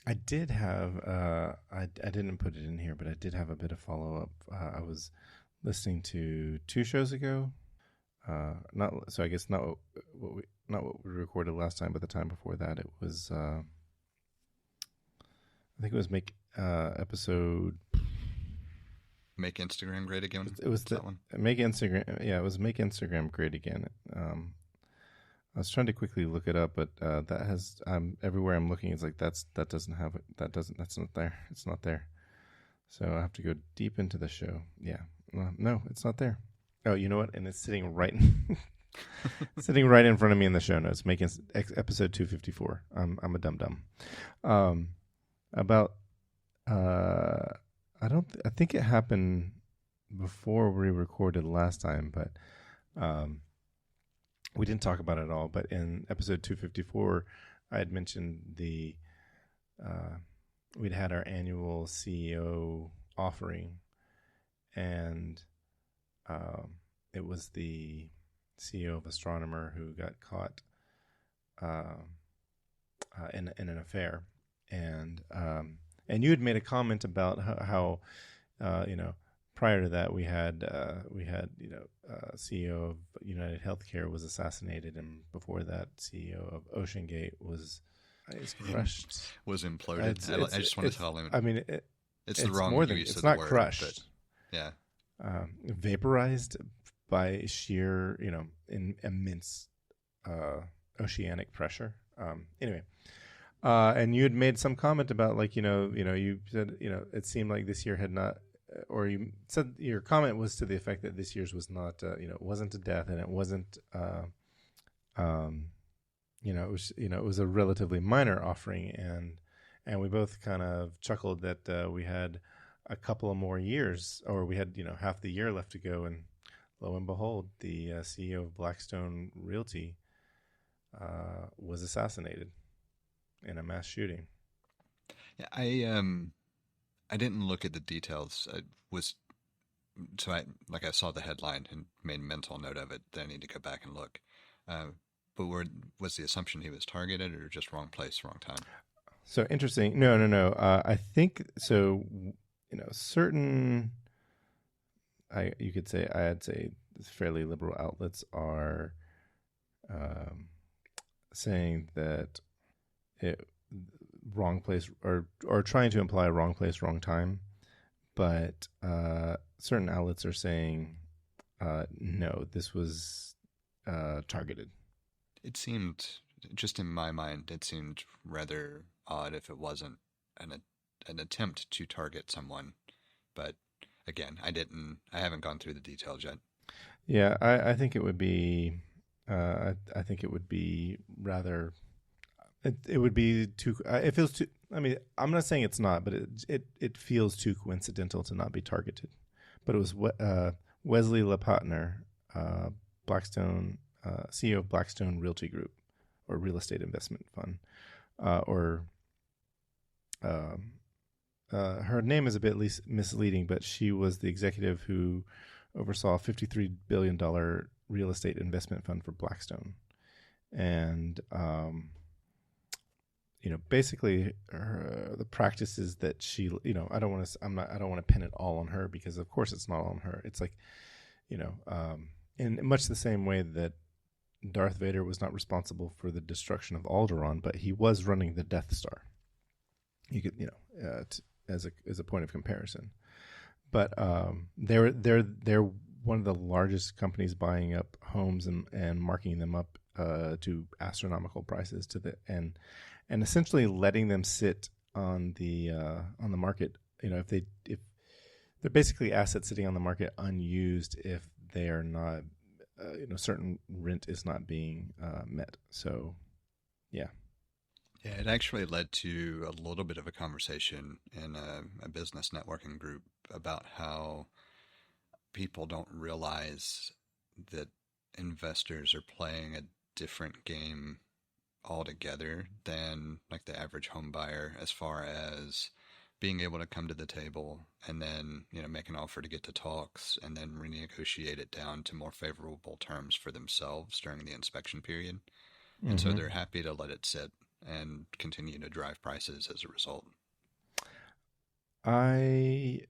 I did have I didn't put it in here, but I did have a bit of follow up. I was listening to two shows ago. Not so I guess not what we recorded last time, but the time before that it was I think it was make episode. Make Instagram great again. It was that one. Make Instagram. Yeah, it was make Instagram great again. I was trying to quickly look it up, but that has everywhere I'm looking. It's like that's not there. It's not there. So I have to go deep into the show. Yeah, no, it's not there. Oh, you know what? And it's sitting right, sitting right in front of me in the show notes. Making episode 254. I'm a dum dum. About I think it happened before we recorded last time, but we didn't talk about it at all. But in episode 254, I had mentioned we'd had our annual CEO offering, and it was the CEO of Astronomer who got caught in an affair, and you had made a comment about how prior to that we had CEO of United Healthcare was assassinated, and before that CEO of OceanGate was crushed, was imploded. I just want to tell him. I mean, it's the wrong more than use it's of not the word, crushed. But, yeah, vaporized by sheer immense oceanic pressure. Anyway. And you had made some comment about you said it seemed like this year had not, or you said your comment was to the effect that this year's was not it wasn't a death, and it wasn't it was a relatively minor offering, and we both kind of chuckled that we had a couple of more years, or we had half the year left to go, and lo and behold, the CEO of Blackstone Realty was assassinated in a mass shooting. Yeah, I didn't look at the details. I saw the headline and made a mental note of it. Then I need to go back and look. But was the assumption he was targeted, or just wrong place, wrong time? So interesting. No. I think so. Certain. I'd say fairly liberal outlets are saying that wrong place, or trying to imply wrong place, wrong time, but certain outlets are saying no, this was targeted. It seemed, just in my mind, it seemed rather odd if it wasn't an attempt to target someone. But again, I haven't gone through the details yet. Yeah, I think it would be I think it would be rather. It would be too. It feels too. I mean, I'm not saying it's not, but it feels too coincidental to not be targeted. But it was Wesley Lepatner, Blackstone CEO of Blackstone Realty Group, or Real Estate Investment Fund, her name is a bit misleading, but she was the executive who oversaw a $53 billion real estate investment fund for Blackstone, and basically the practices that she, I don't want to pin it all on her, because of course it's not on her. It's like, in much the same way that Darth Vader was not responsible for the destruction of Alderaan, but he was running the Death Star. You could, as a point of comparison, but they're one of the largest companies buying up homes and marking them up to astronomical prices and essentially letting them sit on the market. If they're basically assets sitting on the market unused if they are not, certain rent is not being met. So, yeah. Yeah, it actually led to a little bit of a conversation in a business networking group about how people don't realize that investors are playing a different game altogether than like the average home buyer, as far as being able to come to the table and then make an offer to get to talks and then renegotiate it down to more favorable terms for themselves during the inspection period. And so they're happy to let it sit and continue to drive prices as a result. I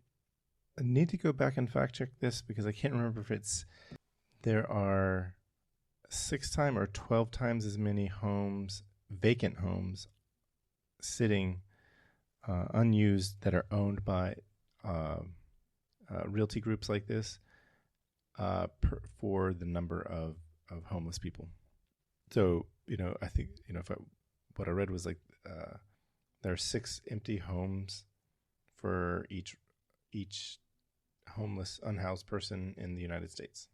need to go back and fact check this because I can't remember if there are 6 times or 12 times as many homes, vacant homes, sitting unused that are owned by realty groups like this for the number of homeless people. So, I think, what I read was like there are 6 empty homes for each homeless, unhoused person in the United States.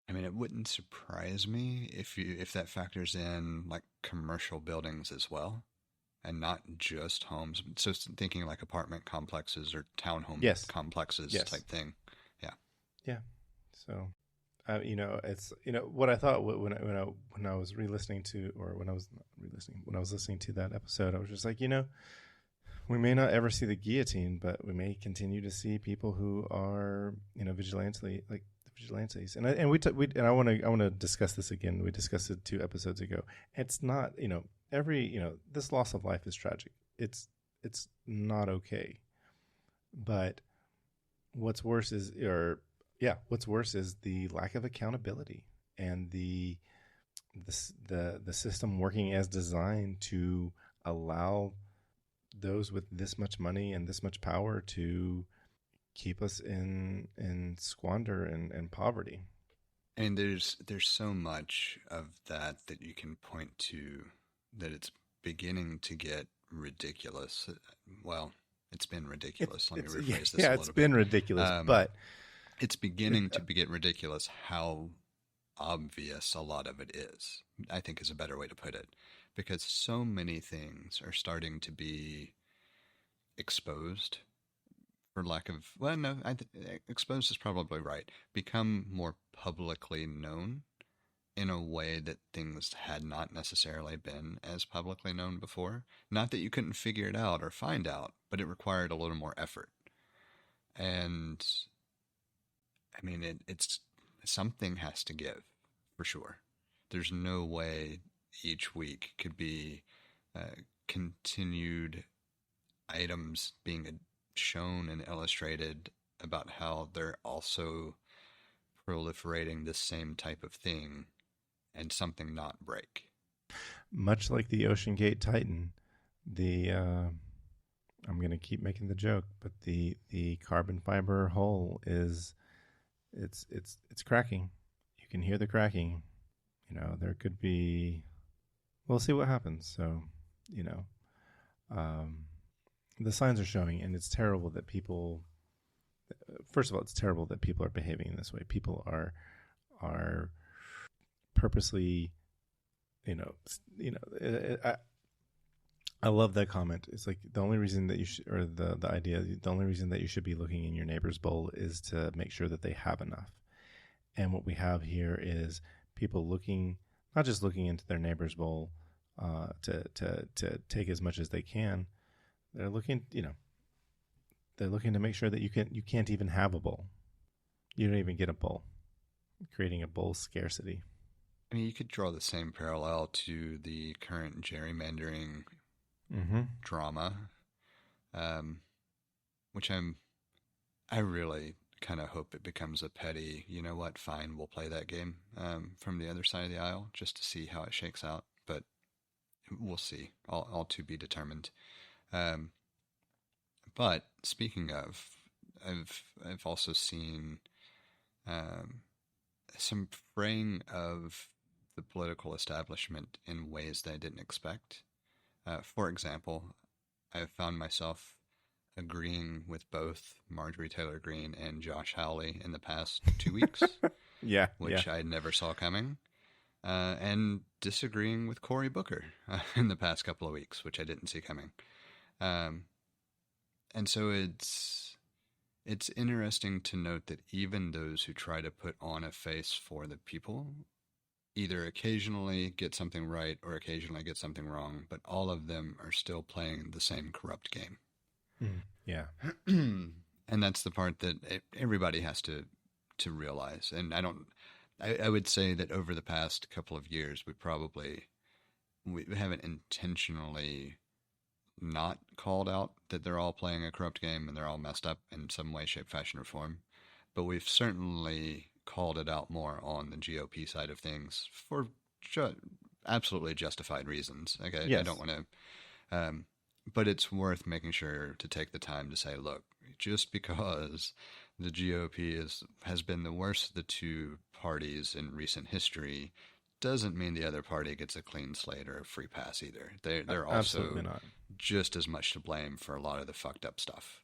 I mean, it wouldn't surprise me if that factors in like commercial buildings as well, and not just homes. So thinking like apartment complexes or townhome complexes type thing. Yeah. Yeah. So, it's what I thought when I was re-listening to, or when I was not re-listening, when I was listening to that episode, I was just like, we may not ever see the guillotine, but we may continue to see people who are, vigilantes, and I want to discuss this again. We discussed it 2 episodes ago. It's not, this loss of life is tragic. It's not okay. But what's worse is the lack of accountability and the system working as designed to allow those with this much money and this much power to keep us in squander and poverty. And there's so much of that you can point to that it's beginning to get ridiculous. Well, it's been ridiculous. Let me rephrase this a little bit. It's been ridiculous, but it's beginning to get ridiculous how obvious a lot of it is, I think is a better way to put it. Because so many things are starting to be exposed, for lack of, well, no, exposed is probably right, become more publicly known in a way that things had not necessarily been as publicly known before. Not that you couldn't figure it out or find out, but it required a little more effort. And, I mean, it's something has to give, for sure. There's no way each week could be continued items being shown and illustrated about how they're also proliferating this same type of thing and something not break. Much like the Ocean Gate Titan, I'm going to keep making the joke, but the carbon fiber hull it's cracking. You can hear the cracking. There could be. We'll see what happens. So, the signs are showing, and it's terrible that people. First of all, it's terrible that people are behaving in this way. People are purposely, I love that comment. It's like the only reason that you should, or the idea, the only reason that you should be looking in your neighbor's bowl is to make sure that they have enough. And what we have here is people looking, not just looking into their neighbor's bowl to take as much as they can. They're looking, they're looking to make sure that you can't even have a bowl. You don't even get a bowl, creating a bowl scarcity. I mean, you could draw the same parallel to the current gerrymandering drama, which I really kind of hope it becomes a petty, you know what, fine, we'll play that game from the other side of the aisle just to see how it shakes out. But we'll see, all to be determined. But speaking of, I've also seen some fraying of the political establishment in ways that I didn't expect. For example, I found myself agreeing with both Marjorie Taylor Greene and Josh Hawley in the past 2 weeks, which I never saw coming, and disagreeing with Cory Booker in the past couple of weeks, which I didn't see coming. And so it's interesting to note that even those who try to put on a face for the people either occasionally get something right or occasionally get something wrong, but all of them are still playing the same corrupt game. Yeah. And that's the part that everybody has to realize. And I would say that over the past couple of years, we probably we haven't intentionally not called out that they're all playing a corrupt game and they're all messed up in some way, shape, fashion, or form. But we've certainly called it out more on the GOP side of things for absolutely justified reasons. Okay, I don't Yes. want to, but it's worth making sure to take the time to say, look, just because the GOP has been the worst of the two parties in recent history doesn't mean the other party gets a clean slate or a free pass either. They're Absolutely also not. just as much to blame for a lot of the fucked up stuff.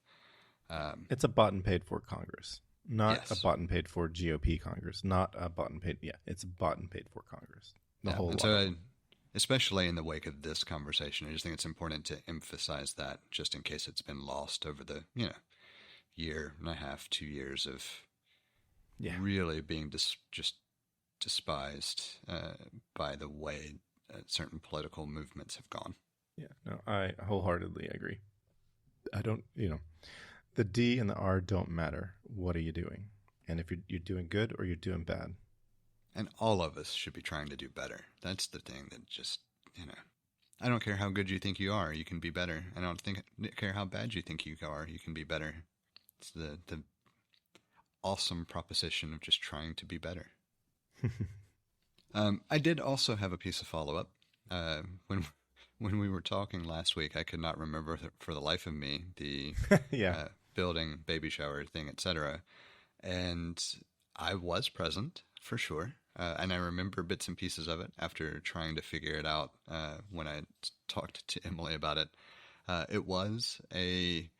It's a bought and paid for Congress, not a Yes. bought and paid for GOP Congress, not a bought and paid. Yeah, it's bought and paid for Congress. The Yeah. whole And lot of so, them. especially in the wake of this conversation, I just think it's important to emphasize that just in case it's been lost over the, year and a half, 2 years of Yeah. really being just despised by the way certain political movements have gone. Yeah. No, I wholeheartedly agree. I don't, the D and the R don't matter. What are you doing? And if you're doing good or you're doing bad. And all of us should be trying to do better. That's the thing that just, I don't care how good you think you are, you can be better. I don't care how bad you think you are, you can be better. It's the awesome proposition of just trying to be better. I did also have a piece of follow up. When we were talking last week, I could not remember for the life of me the Yeah. building, baby shower thing, etc. And I was present for sure, and I remember bits and pieces of it after trying to figure it out when I talked to Emily about it. It was a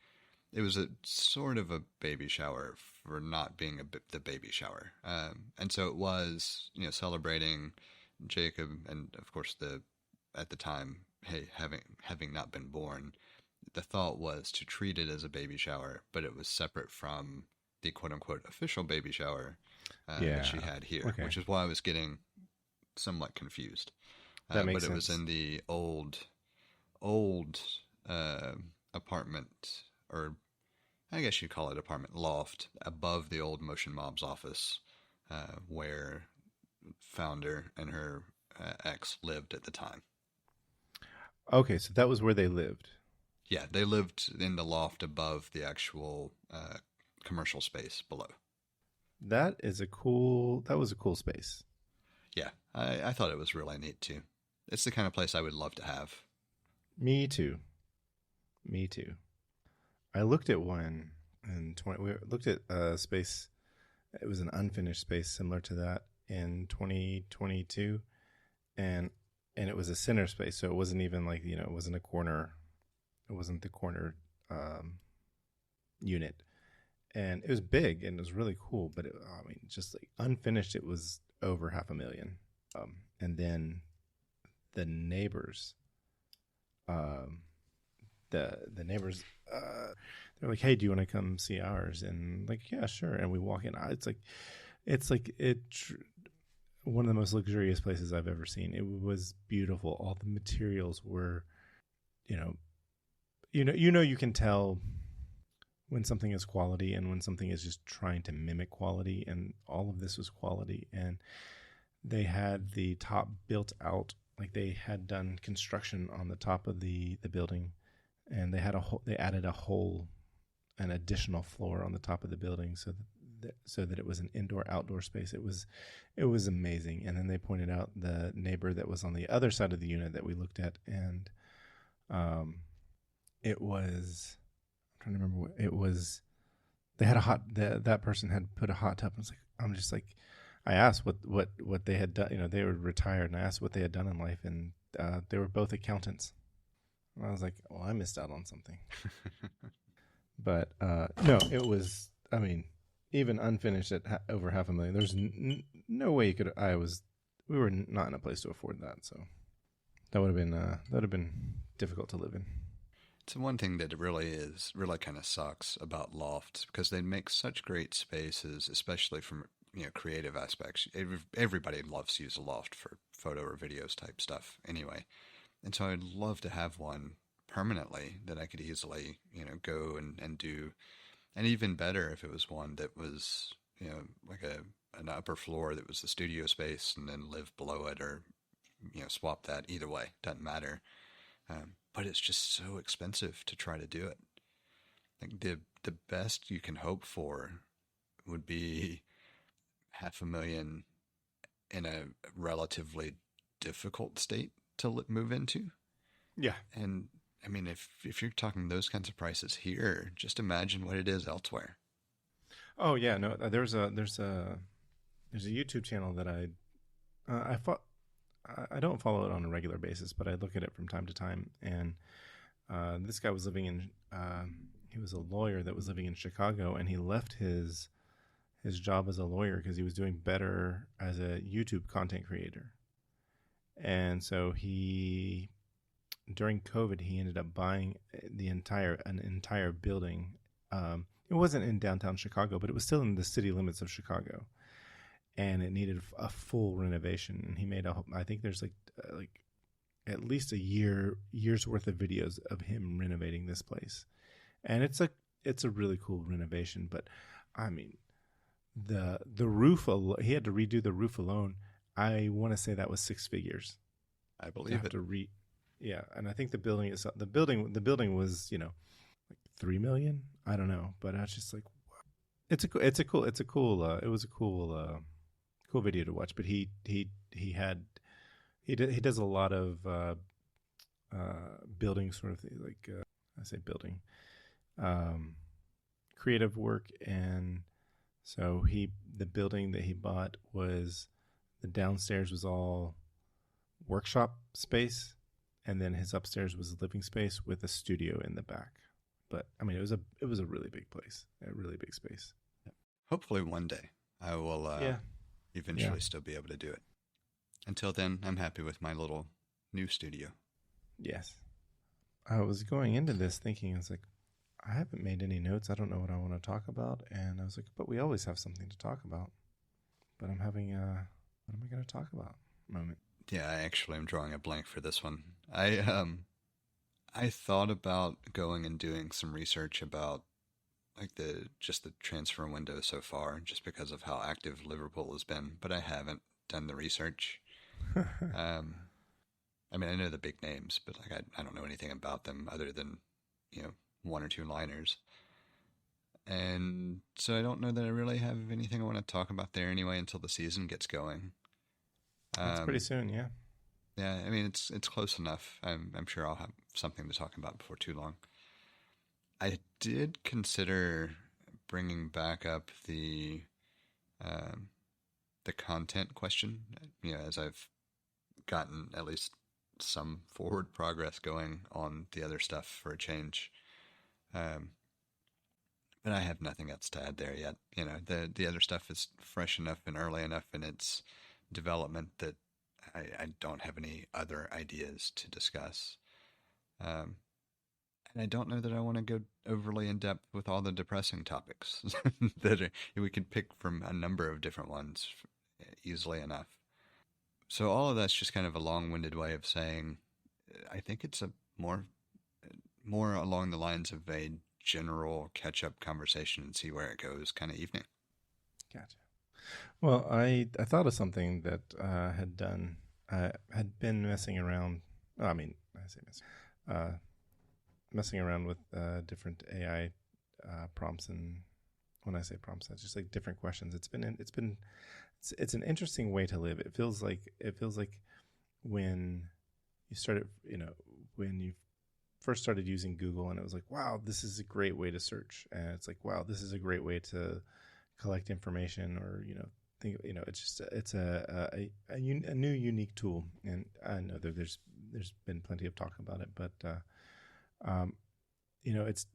sort of a baby shower for not being the baby shower, and so it was celebrating Jacob and of course at the time, hey, having not been born. The thought was to treat it as a baby shower, but it was separate from the quote unquote official baby shower Yeah. that she had here, Okay. which is why I was getting somewhat confused. That makes But it was sense. in the old apartment, or I guess you'd call it apartment loft above the old Motion Mob's office, where founder and her ex lived at the time. Okay, so that was where they lived. Yeah, they lived in the loft above the actual commercial space below. That was a cool space. Yeah, I thought it was really neat too. It's the kind of place I would love to have. Me too. Me too. I looked at one we looked at a space. It was an unfinished space similar to that in 2022, and it was a center space, so it wasn't even like it wasn't a corner. It wasn't the corner unit, and it was big and it was really cool. But just like unfinished, it was over $500,000. And then the neighbors, the neighbors, they're like, "Hey, do you want to come see ours?" And like, "Yeah, sure." And we walk in. It's like one of the most luxurious places I've ever seen. It was beautiful. All the materials were, you can tell when something is quality and when something is just trying to mimic quality. And all of this was quality. And they had the top built out, like they had done construction on the top of the building, and they added an additional floor on the top of the building so that it was an indoor-outdoor space. It was amazing. And then they pointed out the neighbor that was on the other side of the unit that we looked at, and it was, I'm trying to remember what it was. They had that person had put a hot tub. I asked what they had done. They were retired, and I asked what they had done in life, and they were both accountants. And I was like, well, I missed out on something. But no, it was. I mean, even unfinished at over $500,000, there's no way you could. We were not in a place to afford that, so that would have been difficult to live in. It's one thing that really kind of sucks about lofts, because they make such great spaces, especially from creative aspects. Everybody loves to use a loft for photo or videos type stuff anyway, and so I'd love to have one permanently that I could easily go and do. And even better if it was one that was, like an upper floor that was the studio space and then live below it, or swap that either way. Doesn't matter. But it's just so expensive to try to do it. Like the best you can hope for would be $500,000 in a relatively difficult state to move into. Yeah. And I mean, if you're talking those kinds of prices here, just imagine what it is elsewhere. Oh yeah, no. There's a YouTube channel that I don't follow it on a regular basis, but I look at it from time to time. And this guy was living in he was a lawyer that was living in Chicago, and he left his job as a lawyer because he was doing better as a YouTube content creator. And so during COVID, he ended up buying an entire building. It wasn't in downtown Chicago, but it was still in the city limits of Chicago, and it needed a full renovation. And he made I think there's like at least a year's worth of videos of him renovating this place, and it's a really cool renovation. But I mean, the roof he had to redo the roof alone. I want to say that was 6 figures. I believe it. Yeah, and I think the building was like 3 million. I don't know, but I was just like, wow. It was a cool video to watch. But he does a lot of building sort of thing, like I say building, creative work. And so the building that he bought was, the downstairs was all workshop space, and then his upstairs was a living space with a studio in the back. But I mean, it was a really big place, a really big space. Hopefully one day I will eventually still be able to do it. Until then, I'm happy with my little new studio. Yes. I was going into this thinking, I was like, I haven't made any notes. I don't know what I want to talk about. And I was like, but we always have something to talk about. But I'm having what am I going to talk about moment. Yeah, I actually am drawing a blank for this one. I thought about going and doing some research about like the transfer window so far, just because of how active Liverpool has been, but I haven't done the research. I mean, I know the big names, but like I don't know anything about them other than, one or two liners. And so I don't know that I really have anything I want to talk about there anyway until the season gets going. That's pretty soon, yeah. Yeah, I mean, it's close enough. I'm sure I'll have something to talk about before too long. I did consider bringing back up the content question, as I've gotten at least some forward progress going on the other stuff for a change. But I have nothing else to add there yet. The other stuff is fresh enough and early enough in its development that I don't have any other ideas to discuss. And I don't know that I want to go overly in depth with all the depressing topics that we could pick from a number of different ones easily enough. So all of that's just kind of a long-winded way of saying I think it's a more along the lines of a general catch-up conversation and see where it goes kind of evening. Gotcha. Well, I thought of something that I had been messing around. I mean, I say messing around with different AI prompts, and when I say prompts, that's just like different questions. It's an interesting way to live. It feels like when you started, when you first started using Google, and it was like, wow, this is a great way to search, and it's like, wow, this is a great way to collect information, or it's a new unique tool. And I know that there's been plenty of talk about it, but it's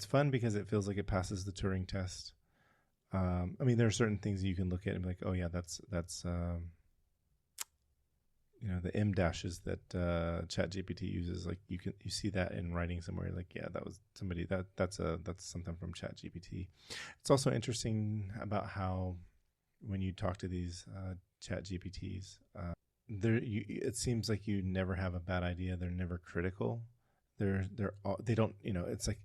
fun because it feels like it passes the Turing test. I mean, there are certain things you can look at and be like, oh yeah, that's the M dashes that ChatGPT uses. Like you see that in writing somewhere. Like, yeah, that was somebody that's something from ChatGPT. It's also interesting about how when you talk to these ChatGPTs, it seems like you never have a bad idea. They're never critical. They don't. It's like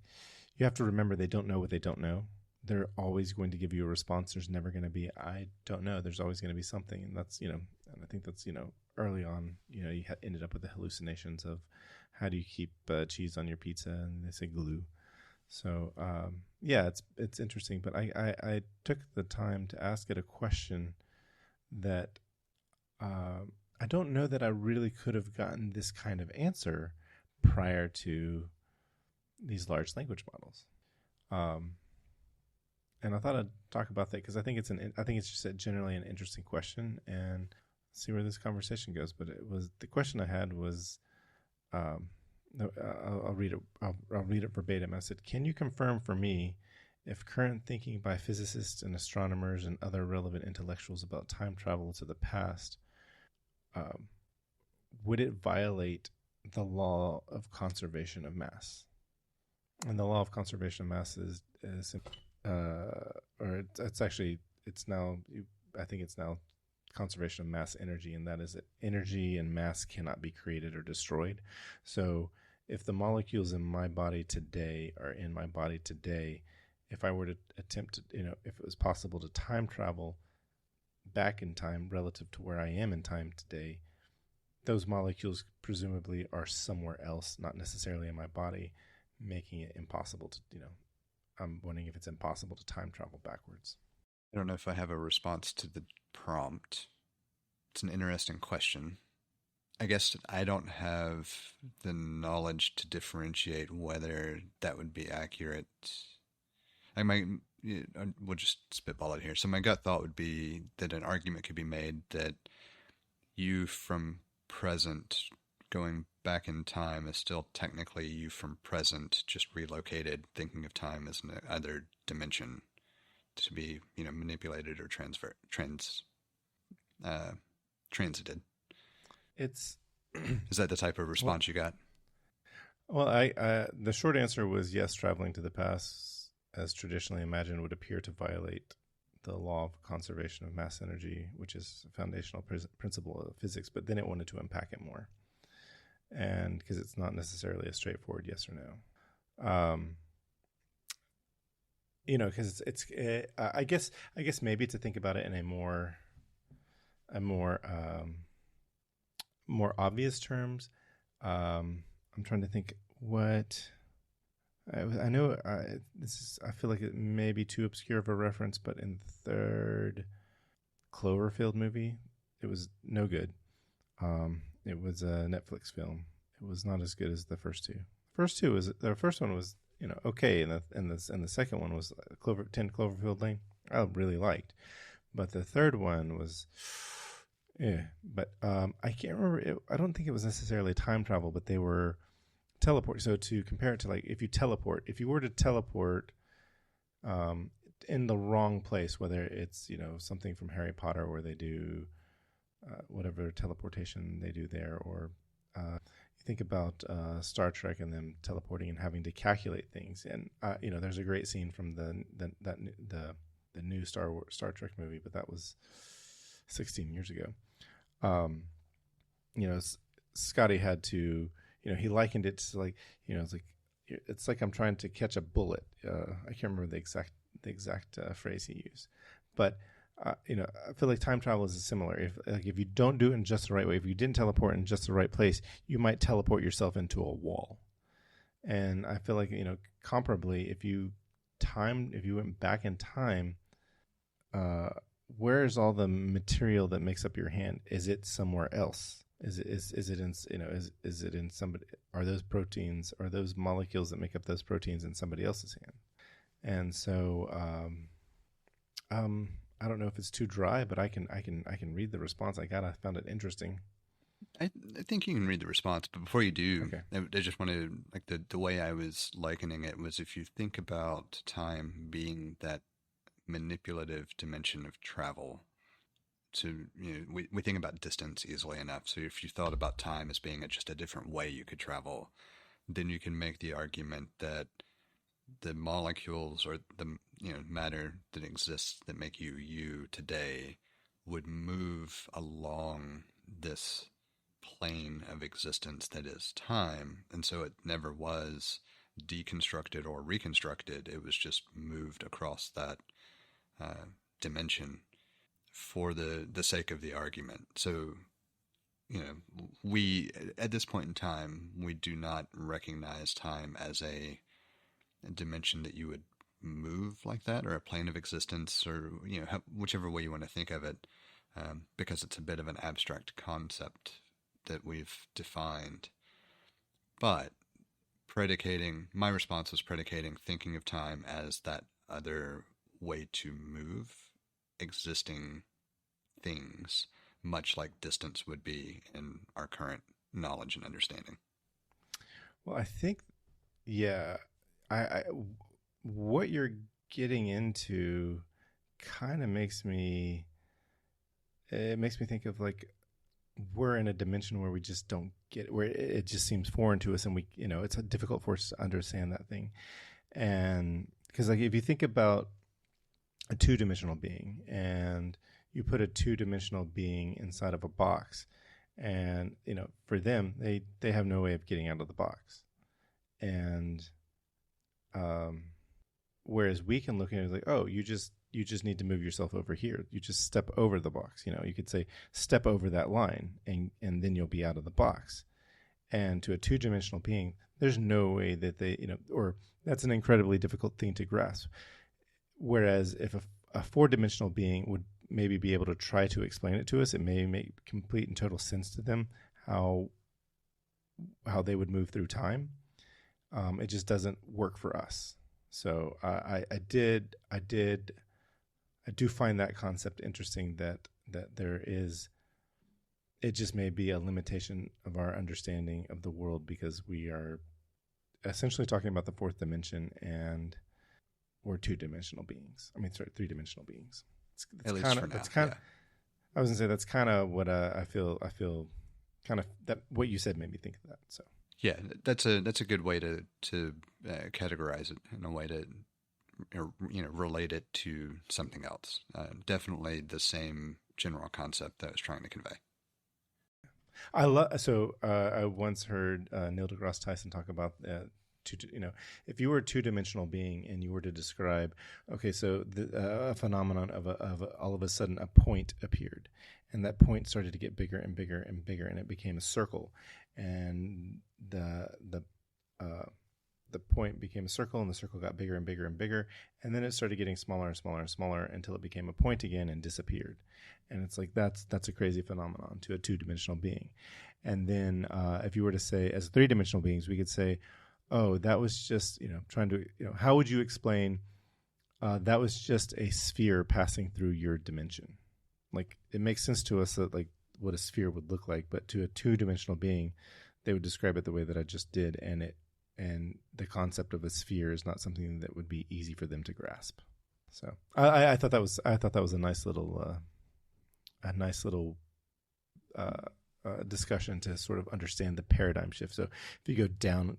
you have to remember they don't know what they don't know. They're always going to give you a response. There's never going to be I don't know. There's always going to be something, and that's and I think that's early on, you ended up with the hallucinations of how do you keep cheese on your pizza, and they say glue. So yeah, it's interesting. But I took the time to ask it a question that I don't know that I really could have gotten this kind of answer prior to these large language models. And I thought I'd talk about that because I think it's just generally an interesting question, and see where this conversation goes. But the question I had was, I'll read it. I'll read it verbatim. I said, "Can you confirm for me if current thinking by physicists and astronomers and other relevant intellectuals about time travel to the past would it violate the law of conservation of mass?" And the law of conservation of mass is or it's actually it's now I think it's now conservation of mass energy, and that is that energy and mass cannot be created or destroyed. So if the molecules in my body today are in my body today, if I were to attempt to, if it was possible to time travel back in time relative to where I am in time today, those molecules presumably are somewhere else, not necessarily in my body, making it impossible to, I'm wondering if it's impossible to time travel backwards. I don't know if I have a response to the prompt. It's an interesting question. I guess I don't have the knowledge to differentiate whether that would be accurate. We'll just spitball it here. So my gut thought would be that an argument could be made that you from present going back in time is still technically you from present, just relocated, thinking of time as another dimension to be, manipulated or transited. It's Is that the type of response you got? Well, the short answer was yes. Traveling to the past, as traditionally imagined, would appear to violate the law of conservation of mass energy, which is a foundational principle of physics. But then it wanted to unpack it more, and because it's not necessarily a straightforward yes or no. Because I guess maybe to think about it in a more obvious terms. I'm trying to think what I know. I feel like it may be too obscure of a reference, but in the third Cloverfield movie, it was no good. It was a Netflix film. It was not as good as the first two. The first one was okay, and the second one was 10 Cloverfield Lane. I really liked, but the third one was. Yeah, but I can't remember. I don't think it was necessarily time travel, but they were teleport. So to compare it to if you were to teleport in the wrong place, whether it's something from Harry Potter where they do whatever teleportation they do there, or you think about Star Trek and them teleporting and having to calculate things, and there's a great scene from the new Star Trek movie, but that was 16 years ago. Scotty had to, he likened it to it's like I'm trying to catch a bullet. I can't remember the exact phrase he used, but I feel like time travel is similar. If you don't do it in just the right way, if you didn't teleport in just the right place, you might teleport yourself into a wall. And I feel like comparably, if you went back in time, where is all the material that makes up your hand? Is it somewhere else? Is it in somebody? Are those proteins? Are those molecules that make up those proteins in somebody else's hand? And so, I don't know if it's too dry, but I can read the response I got. I found it interesting. I think you can read the response, but before you do, okay. I just wanted the way I was likening it was if you think about time being that manipulative dimension of travel. To we think about distance easily enough. So if you thought about time as being just a different way you could travel, then you can make the argument that the molecules or the matter that exists that make you today would move along this plane of existence that is time, and so it never was deconstructed or reconstructed. It was just moved across that dimension for the sake of the argument. So we at this point in time, we do not recognize time as a dimension that you would move like that, or a plane of existence, or whichever way you want to think of it, because it's a bit of an abstract concept that we've defined. But my response was predicating thinking of time as that other way to move existing things, much like distance would be in our current knowledge and understanding. Well, I think, yeah, I what you're getting into kind of makes me think of like we're in a dimension where we just don't get where it just seems foreign to us, and we it's difficult for us to understand that thing. And because like if you think about a two-dimensional being and you put a two-dimensional being inside of a box, and for them they have no way of getting out of the box, and whereas we can look at it like, oh, you just need to move yourself over here. You just step over the box. You could say step over that line, and then you'll be out of the box. And to a two-dimensional being, there's no way that they, or that's an incredibly difficult thing to grasp. Whereas if a four-dimensional being would maybe be able to try to explain it to us, it may make complete and total sense to them how they would move through time. It just doesn't work for us. So I do find that concept interesting, that there is, it just may be a limitation of our understanding of the world, because we are essentially talking about the fourth dimension, and we're two-dimensional beings. I mean, sorry, three-dimensional beings. At least for now. Yeah. I was gonna say that's kind of what I feel kind of that what you said made me think of that. So yeah, that's a good way to categorize it, in a way to relate it to something else. Definitely the same general concept that I was trying to convey. I once heard Neil deGrasse Tyson talk about if you were a two-dimensional being and you were to describe, okay, so a phenomenon of all of a sudden a point appeared, and that point started to get bigger and bigger and bigger, and it became a circle, and the point became a circle, and the circle got bigger and bigger and bigger, and then it started getting smaller and smaller and smaller until it became a point again and disappeared. And it's like that's a crazy phenomenon to a two-dimensional being. And then if you were to say, as three-dimensional beings, we could say, oh, that was just trying to how would you explain that was just a sphere passing through your dimension? Like, it makes sense to us that like what a sphere would look like, but to a two-dimensional being, they would describe it the way that I just did, and the concept of a sphere is not something that would be easy for them to grasp. So I thought that was a nice little discussion to sort of understand the paradigm shift. So if you go down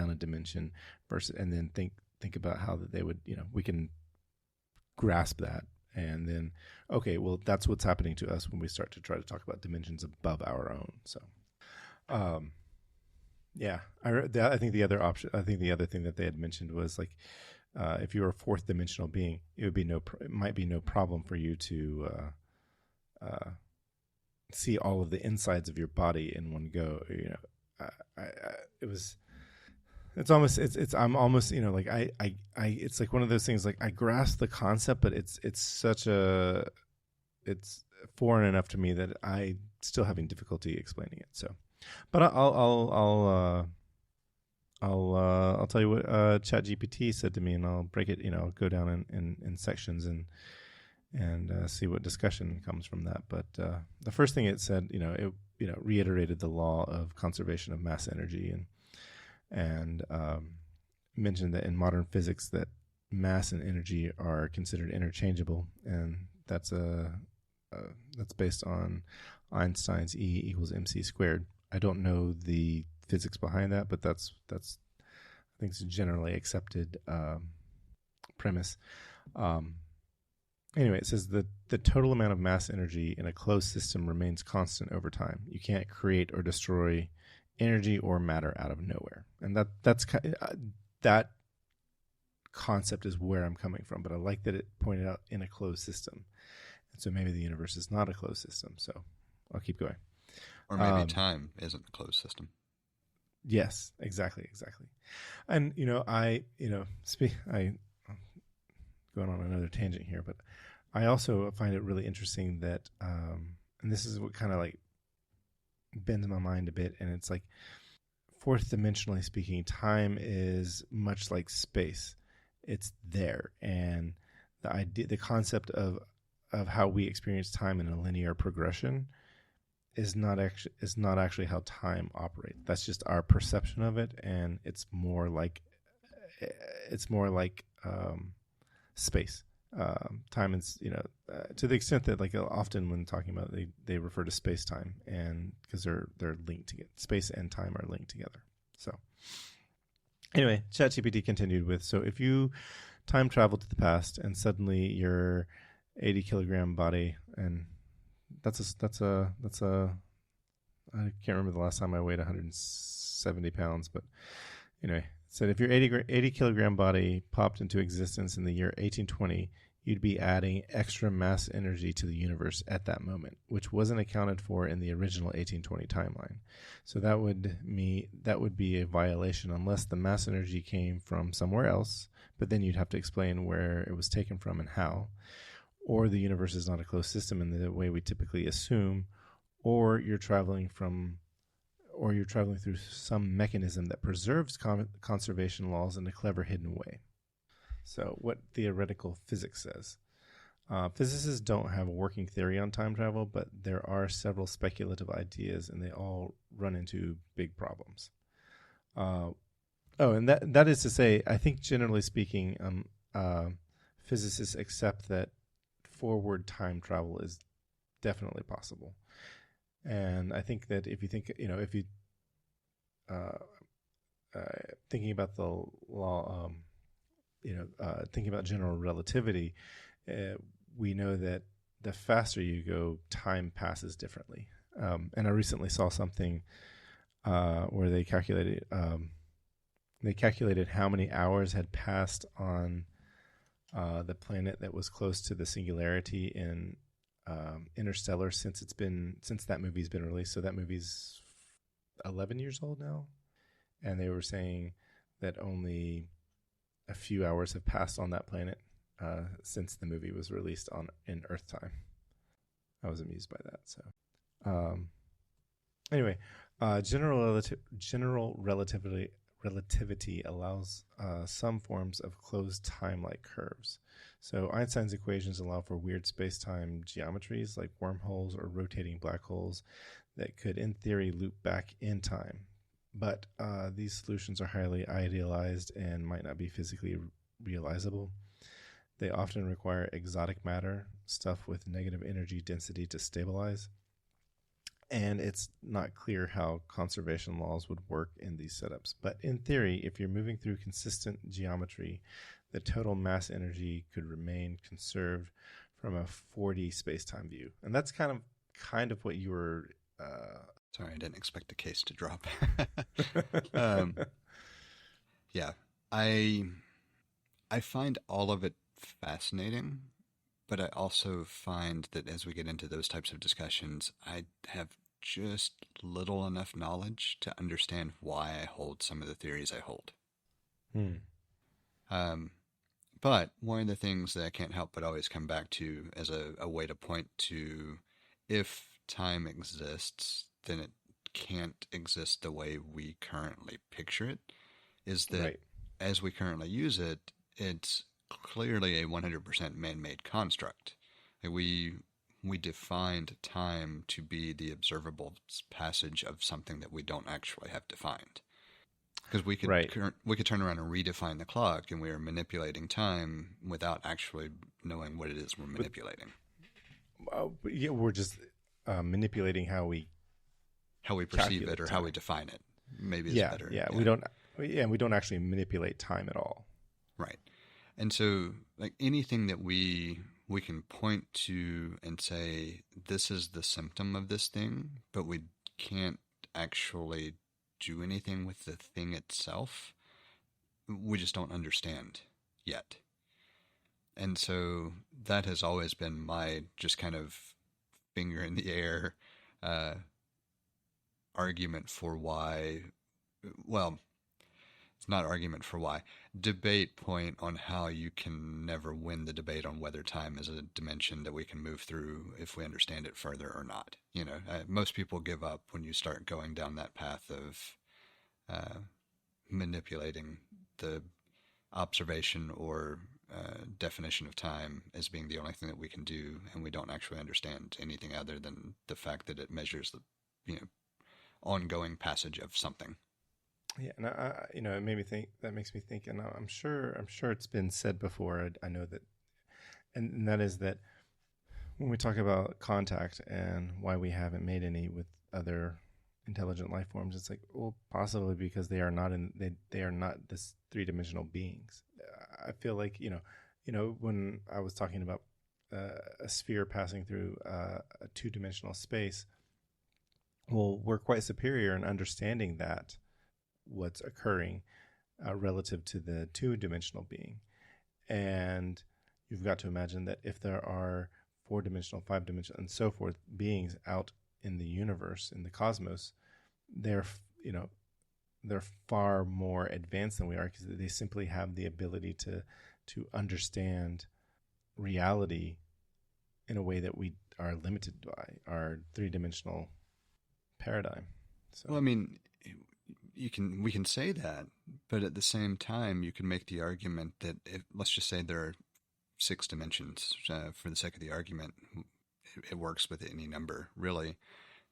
a dimension versus, and then think about how that they would, we can grasp that, and then okay, well, that's what's happening to us when we start to try to talk about dimensions above our own. So yeah, I think the other thing that they had mentioned was like, if you were a fourth dimensional being, it might be no problem for you to see all of the insides of your body in one go. I'm almost like it's like one of those things, like I grasp the concept, but it's foreign enough to me that I still having difficulty explaining it. So, but I'll tell you what ChatGPT said to me, and I'll break it. I'll go down in sections and see what discussion comes from that. But the first thing it said, it reiterated the law of conservation of mass energy, and mentioned that in modern physics that mass and energy are considered interchangeable, and that's based on Einstein's E equals mc squared. I don't know the physics behind that, but that's I think it's a generally accepted premise. Anyway, it says that the total amount of mass energy in a closed system remains constant over time. You can't create or destroy energy or matter out of nowhere, and that concept is where I'm coming from. But I like that it pointed out in a closed system, and so maybe the universe is not a closed system. So I'll keep going. Or maybe Um, time isn't a closed system. yes, exactly, exactly. And I going on another tangent here, but I also find it really interesting that, and this is what kind of like bends my mind a bit, and it's like fourth dimensionally speaking, time is much like space. It's there, and the concept of how we experience time in a linear progression is not actually how time operates. That's just our perception of it, and it's more like space. Time is, to the extent that like often when talking about it, they refer to space time, and because they're linked together. Space and time are linked together. So anyway, ChatGPT continued with, so if you time travel to the past and suddenly your 80-kilogram body, and that's a I can't remember the last time I weighed 170 pounds, but anyway, it said if your 80 kilogram body popped into existence in the year 1820, you'd be adding extra mass energy to the universe at that moment, which wasn't accounted for in the original 1820 timeline. So that would be a violation unless the mass energy came from somewhere else, but then you'd have to explain where it was taken from and how. Or the universe is not a closed system in the way we typically assume, or you're traveling through some mechanism that preserves conservation laws in a clever hidden way. So, what theoretical physics says. Physicists don't have a working theory on time travel, but there are several speculative ideas, and they all run into big problems. And that is to say, I think generally speaking, physicists accept that forward time travel is definitely possible. And I think that if you think, if you thinking about the law, thinking about general relativity, we know that the faster you go, time passes differently. And I recently saw something where they calculated how many hours had passed on the planet that was close to the singularity in Interstellar since that movie's been released. So that movie's 11 years old now, and they were saying that only a few hours have passed on that planet since the movie was released in Earth time. I was amused by that. So anyway, general relativity allows some forms of closed time-like curves. So Einstein's equations allow for weird space-time geometries like wormholes or rotating black holes that could, in theory, loop back in time. But these solutions are highly idealized and might not be physically realizable. They often require exotic matter, stuff with negative energy density, to stabilize. And it's not clear how conservation laws would work in these setups. But in theory, if you're moving through consistent geometry, the total mass energy could remain conserved from a 4D space-time view. And that's kind of what you were... Sorry, I didn't expect the case to drop. Yeah, I find all of it fascinating, but I also find that as we get into those types of discussions, I have just little enough knowledge to understand why I hold some of the theories I hold. But one of the things that I can't help but always come back to as a way to point to, if time exists, then it can't exist the way we currently picture it, is that Right. as we currently use it, it's clearly a 100% man-made construct. We defined time to be the observable passage of something that we don't actually have defined. Because we could turn around and redefine the clock, and we are manipulating time without actually knowing what it is we're manipulating. Yeah, we're just manipulating how we perceive it or how we define it. Maybe it's better. Yeah, we don't actually manipulate time at all. Right. And so, like, anything that we can point to and say, this is the symptom of this thing, but we can't actually do anything with the thing itself, we just don't understand yet. And so that has always been my just kind of finger in the air argument for why, well, it's not argument for why, debate point on how you can never win the debate on whether time is a dimension that we can move through if we understand it further or not. Most people give up when you start going down that path of manipulating the observation or definition of time as being the only thing that we can do, and we don't actually understand anything other than the fact that it measures the ongoing passage of something. Yeah, and it made me think. That makes me think, and I'm sure it's been said before. I know that, and that is that when we talk about contact and why we haven't made any with other intelligent life forms, it's like, well, possibly because they are not this three-dimensional beings. I feel like when I was talking about a sphere passing through a two-dimensional space, well, we're quite superior in understanding that what's occurring relative to the two-dimensional being. And you've got to imagine that if there are four-dimensional, five-dimensional, and so forth beings out in the universe, in the cosmos, they're far more advanced than we are, because they simply have the ability to understand reality in a way that we are limited by our three-dimensional paradigm. So, well, I mean, we can say that, but at the same time, you can make the argument that let's just say there are 6 dimensions for the sake of the argument. It works with any number, really.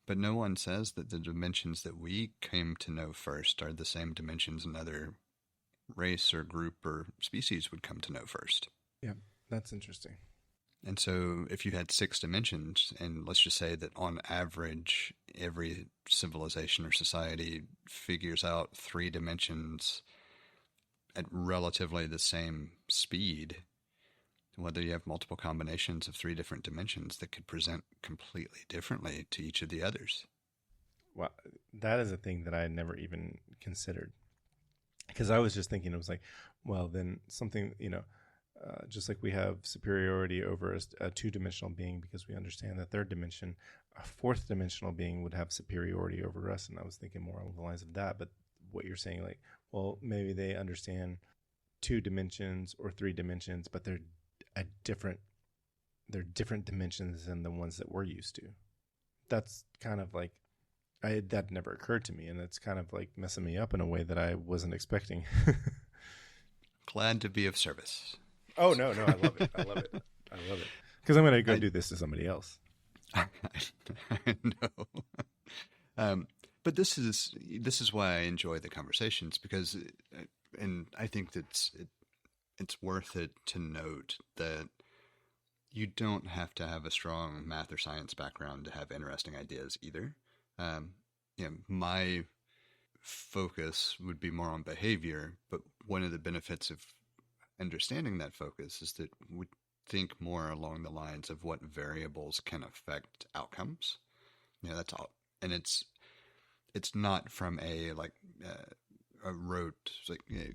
But no one says that the dimensions that we came to know first are the same dimensions another race or group or species would come to know first. Yeah, that's interesting. And so if you had 6 dimensions, and let's just say that on average, every civilization or society figures out 3 dimensions at relatively the same speed, whether you have multiple combinations of 3 different dimensions that could present completely differently to each of the others. Well, that is a thing that I had never even considered, because I was just thinking, it was like, well, then something, just like we have superiority over a two-dimensional being because we understand the third dimension, a fourth-dimensional being would have superiority over us. And I was thinking more along the lines of that. But what you're saying, like, well, maybe they understand 2 dimensions or 3 dimensions, but they're different dimensions than the ones that we're used to. That's kind of like, that never occurred to me, and it's kind of like messing me up in a way that I wasn't expecting. Glad to be of service. Oh, no, I love it. I love it. Because I'm going to go do this to somebody else. I know. But this is why I enjoy the conversations, because, and I think that it's worth it to note that you don't have to have a strong math or science background to have interesting ideas either. My focus would be more on behavior, but one of the benefits of understanding that focus is that we think more along the lines of what variables can affect outcomes. That's all. And it's not from a rote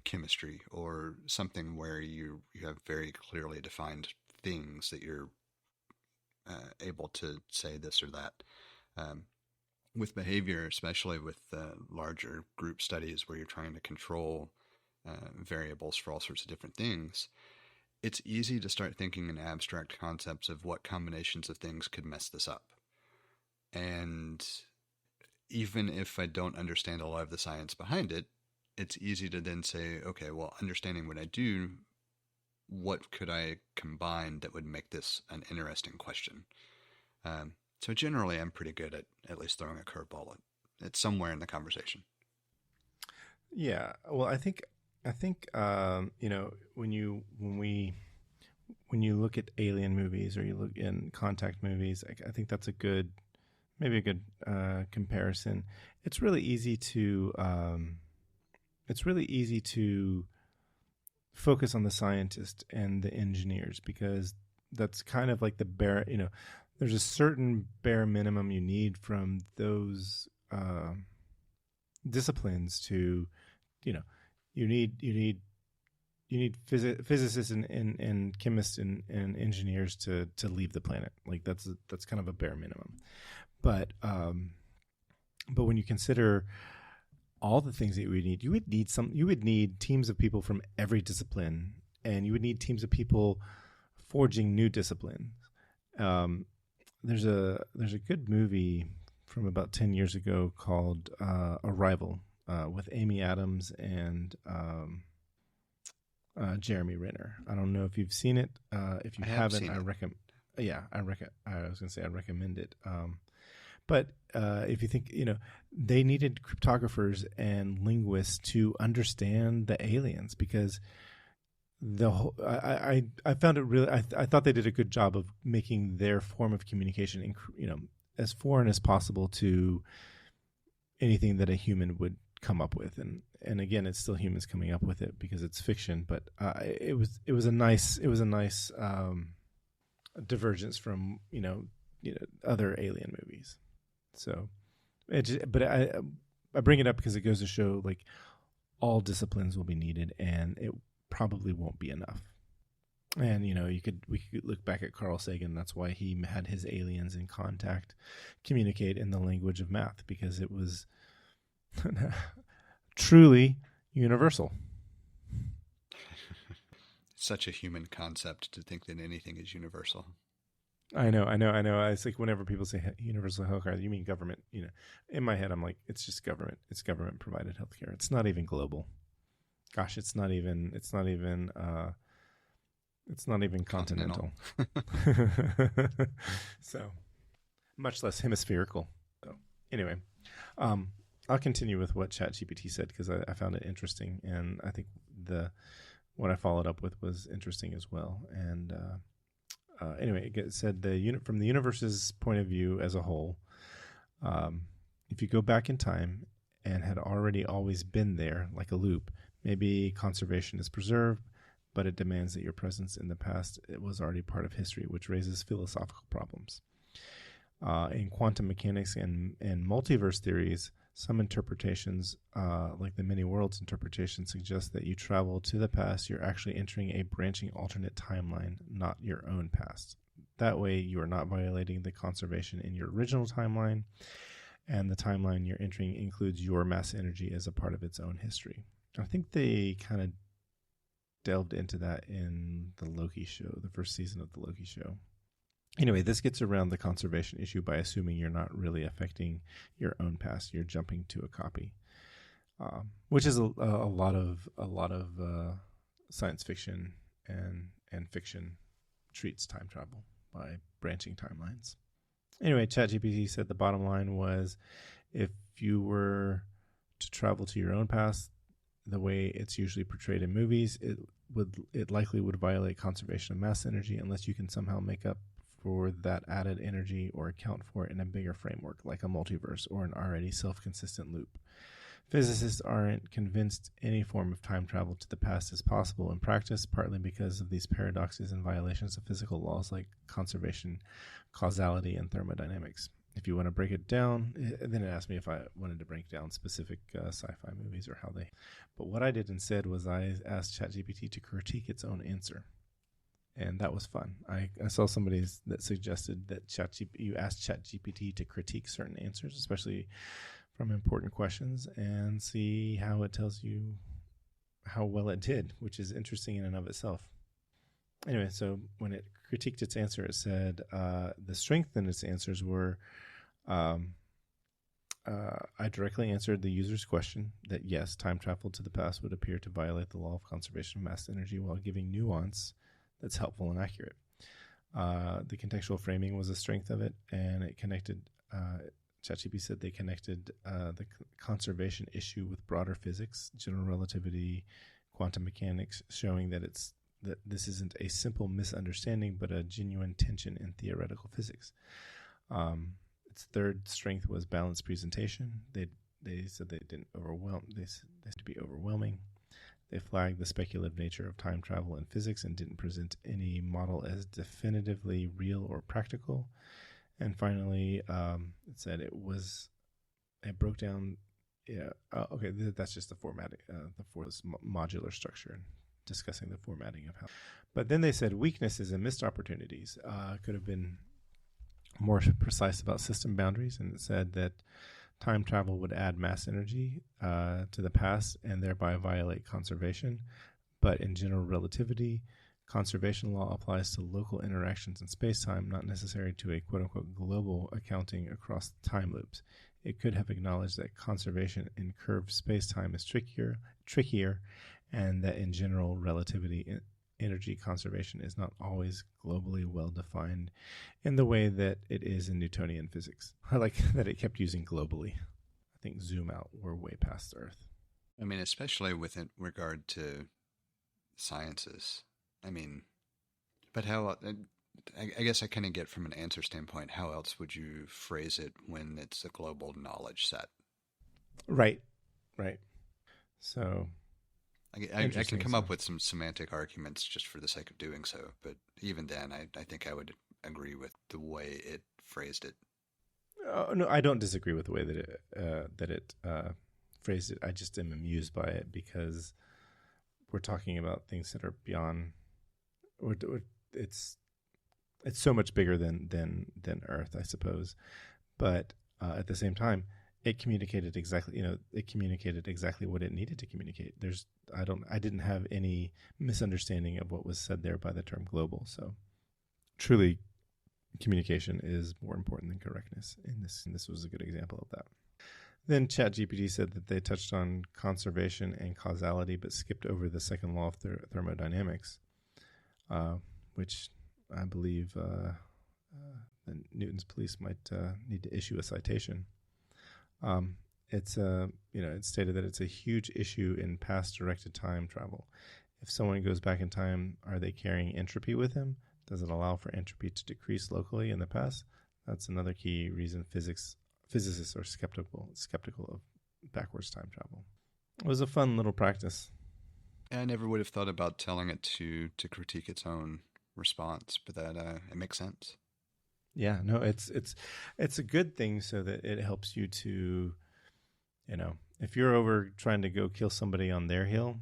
chemistry or something where you have very clearly defined things that you're able to say this or that. With behavior, especially with larger group studies where you're trying to control variables for all sorts of different things, it's easy to start thinking in abstract concepts of what combinations of things could mess this up. And even if I don't understand a lot of the science behind it, it's easy to then say, okay, well, understanding what I do, what could I combine that would make this an interesting question? So generally, I'm pretty good at least throwing a curveball at somewhere in the conversation. Yeah, well, I think when you look at alien movies, or you look in contact movies, I think that's a good comparison. It's really easy to focus on the scientist and the engineers, because that's kind of like the bare, there's a certain bare minimum you need from those disciplines to, you need physicists and chemists and engineers to leave the planet. Like that's kind of a bare minimum. But But when you consider all the things that you would need teams of people from every discipline, and you would need teams of people forging new disciplines. There's a good movie from about 10 years ago called Arrival with Amy Adams and Jeremy Renner. I don't know if you've seen it. If you haven't, I recommend. Yeah, I was going to say I recommend it. But if you think, they needed cryptographers and linguists to understand the aliens, because I found it really, I thought they did a good job of making their form of communication, as foreign as possible to anything that a human would come up with. And again, it's still humans coming up with it because it's fiction, but it was a nice divergence from other alien movies. So, I bring it up because it goes to show, like, all disciplines will be needed, and it probably won't be enough. And we could look back at Carl Sagan. That's why he had his aliens in contact communicate in the language of math, because it was truly universal. Such a human concept to think that anything is universal. I know. It's like whenever people say universal healthcare, you mean government. In my head, I'm like, it's just government. It's government provided healthcare. It's not even global. Gosh, it's not even continental. So, much less hemispherical. So, anyway, I'll continue with what ChatGPT said, because I found it interesting, and I think what I followed up with was interesting as well. And anyway, it said from the universe's point of view as a whole, if you go back in time and had already always been there, like a loop, maybe conservation is preserved, but it demands that your presence in the past, it was already part of history, which raises philosophical problems. In quantum mechanics and multiverse theories, some interpretations, like the many worlds interpretation, suggest that you travel to the past. You're actually entering a branching alternate timeline, not your own past. That way, you are not violating the conservation in your original timeline, and the timeline you're entering includes your mass energy as a part of its own history. I think they kind of delved into that in the Loki show, the first season of the Loki show. Anyway, this gets around the conservation issue by assuming you're not really affecting your own past. You're jumping to a copy, which is a lot of science fiction and fiction treats time travel by branching timelines. Anyway, ChatGPT said the bottom line was, if you were to travel to your own past, the way it's usually portrayed in movies, it likely would violate conservation of mass energy unless you can somehow make up for that added energy or account for it in a bigger framework, like a multiverse or an already self-consistent loop. Physicists aren't convinced any form of time travel to the past is possible in practice, partly because of these paradoxes and violations of physical laws like conservation, causality, and thermodynamics. If you want to break it down, then it asked me if I wanted to break down specific sci-fi movies or how they. But what I did instead was I asked ChatGPT to critique its own answer. And that was fun. I saw somebody that suggested that you ask ChatGPT to critique certain answers, especially from important questions, and see how it tells you how well it did, which is interesting in and of itself. Anyway, so when it critiqued its answer, it said the strength in its answers were, I directly answered the user's question that yes, time travel to the past would appear to violate the law of conservation of mass energy while giving nuance that's helpful and accurate. The contextual framing was a strength of it, and it connected, ChatGPT said they connected the conservation issue with broader physics, general relativity, quantum mechanics, showing that this isn't a simple misunderstanding, but a genuine tension in theoretical physics. Its third strength was balanced presentation. They said they didn't overwhelm. They said to be overwhelming. They flagged the speculative nature of time travel in physics and didn't present any model as definitively real or practical. And finally, it said it broke down. Yeah. Okay. That's just the formatting. The modular structure, discussing the formatting of how. But then they said weaknesses and missed opportunities. Could have been more precise about system boundaries, and it said that Time travel would add mass energy to the past and thereby violate conservation. But in general relativity, conservation law applies to local interactions in space-time, not necessary to a quote-unquote global accounting across time loops. It could have acknowledged that conservation in curved space-time is trickier, and that in general relativity, energy conservation is not always globally well-defined in the way that it is in Newtonian physics. I like that it kept using globally. I think zoom out, we're way past Earth. I mean, especially with regard to sciences. I mean, but how, I guess I kind of get from an answer standpoint, how else would you phrase it when it's a global knowledge set? Right. So I can come up with some semantic arguments just for the sake of doing so, but even then, I think I would agree with the way it phrased it. No, I don't disagree with the way that it phrased it. I just am amused by it because we're talking about things that are beyond. It's so much bigger than Earth, I suppose, but at the same time, it communicated exactly. It communicated exactly what it needed to communicate. I didn't have any misunderstanding of what was said there by the term global. So, truly, communication is more important than correctness. And this was a good example of that. Then ChatGPT said that they touched on conservation and causality, but skipped over the second law of thermodynamics, which I believe the Newton's police might need to issue a citation. It stated that it's a huge issue in past directed time travel. If someone goes back in time, are they carrying entropy with them? Does it allow for entropy to decrease locally in the past? That's another key reason physicists are skeptical of backwards time travel. It was a fun little practice. I never would have thought about telling it to critique its own response, but that it makes sense. Yeah, no, it's a good thing so that it helps you to, if you're over trying to go kill somebody on their hill,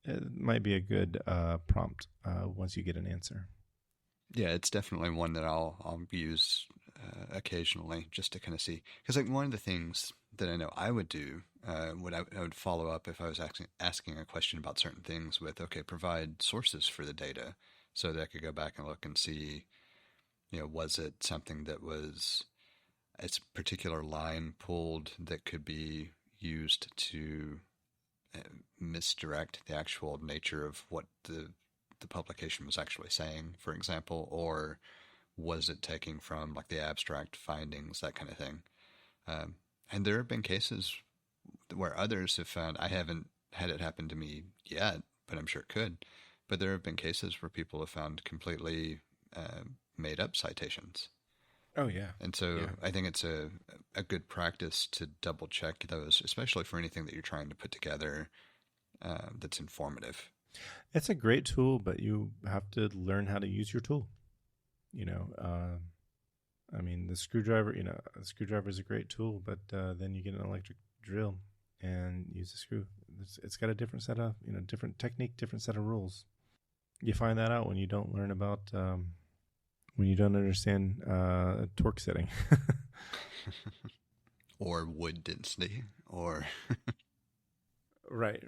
it might be a good prompt once you get an answer. Yeah, it's definitely one that I'll use occasionally just to kind of see. Because like one of the things that I know I would do, I would follow up if I was asking a question about certain things with, okay, provide sources for the data so that I could go back and look and see, was it something that was a particular line pulled that could be used to misdirect the actual nature of what the publication was actually saying, for example, or was it taking from like the abstract findings, that kind of thing. And there have been cases where others have found, I haven't had it happen to me yet, but I'm sure it could, but there have been cases where people have found completely made up citations. Oh, yeah. And so I think it's a good practice to double check those, especially for anything that you're trying to put together that's informative. It's a great tool, but you have to learn how to use your tool. The screwdriver, a screwdriver is a great tool, but then you get an electric drill and use a screw. It's got a different set of, different technique, different set of rules. You find that out when you don't learn about, when you don't understand torque setting. Or wood density, or... Right.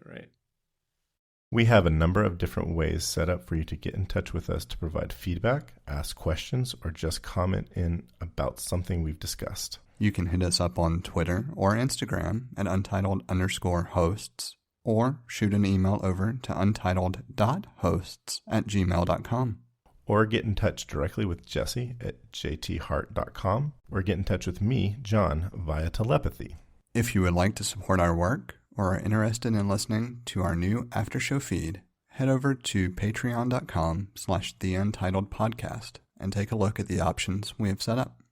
We have a number of different ways set up for you to get in touch with us to provide feedback, ask questions, or just comment in about something we've discussed. You can hit us up on Twitter or Instagram at untitled_hosts, or shoot an email over to untitled.hosts@gmail.com. Or get in touch directly with Jesse at jthart.com, or get in touch with me, John, via telepathy. If you would like to support our work, or are interested in listening to our new after show feed, head over to patreon.com/theUntitledPodcast and take a look at the options we have set up.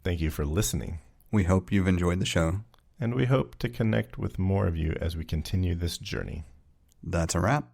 Thank you for listening. We hope you've enjoyed the show. And we hope to connect with more of you as we continue this journey. That's a wrap.